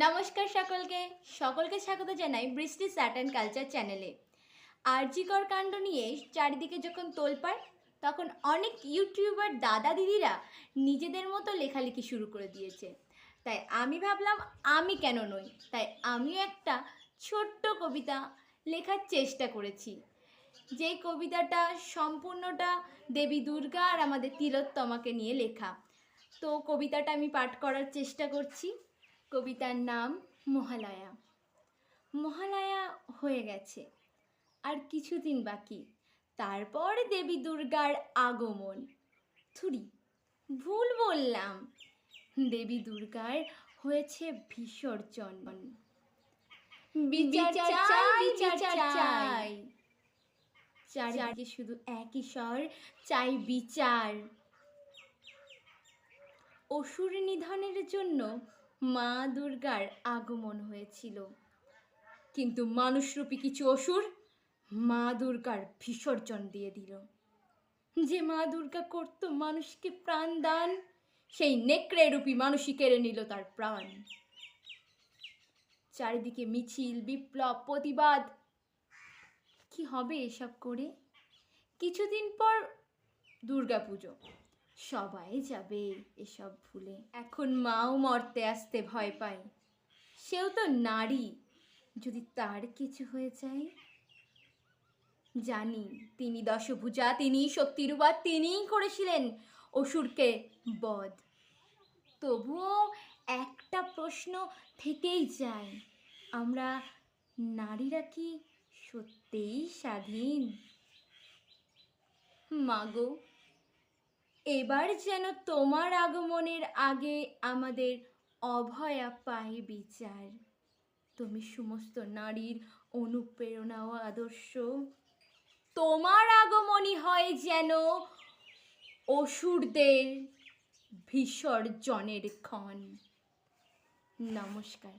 নমস্কার সকলকে সকলকে স্বাগত জানাই বৃষ্টি আর্ট অ্যান্ড কালচার চ্যানেলে। আরজিকর কাণ্ড নিয়ে চারিদিকে যখন তোলপাড়, তখন অনেক ইউটিউবার দাদা দিদিরা নিজেদের মতো লেখালেখি শুরু করে দিয়েছে। তাই আমি ভাবলাম আমি কেন নই, তাই আমিও একটা ছোট্ট কবিতা লেখার চেষ্টা করেছি। যেই কবিতাটা সম্পূর্ণটা দেবী দুর্গা আর আমাদের তিলোত্তমাকে নিয়ে লেখা। তো কবিতাটা আমি পাঠ করার চেষ্টা করছি। কবিতার নাম মহালয়া। মহালয়া হয়ে গেছে, আর কিছুদিন বাকি, তারপর দেবী দুর্গার আগমন। থুরি, ভুল বললাম, দেবী দুর্গার হয়েছে বিসর্জন। বিচার চাই, বিচার চাই, চারিদিকে শুধু একই স্বর, চাই বিচার। অসুর নিধনের জন্য মা দুর্গার আগমন হয়েছিল, কিন্তু মানুষরূপী কিছু অসুর মা দুর্গার বিসর্জন দিয়ে দিল। যে মা দুর্গা করত মানুষকে প্রাণ দান, সেই নেকড়ে রূপী মানুষই কেড়ে নিল তার প্রাণ। চারিদিকে মিছিল, বিপ্লব, প্রতিবাদ। কি হবে এসব করে? কিছুদিন পর দুর্গাপুজো, সবাই যাবে এসব ভুলে। এখন মাও মরতে আসতে ভয় পায়, সেও তো নারী, যদি তার কিছু হয়ে যায়। জানি তিনি দশভুজা, তিনি শক্তিরূপা, তিনিই করেছিলেন অসুরকে বধ। তবুও একটা প্রশ্ন থেকেই যায়, আমরা নারীরা কি সত্যিই স্বাধীন? মাগো, এবার যেন তোমার আগমনের আগে আমাদের অভয়া পায় বিচার। তুমি সমস্ত নারীর অনুপ্রেরণা ও আদর্শ। তোমার আগমনই হয় যেন অসুরদের বিসর্জনের ক্ষণ। নমস্কার।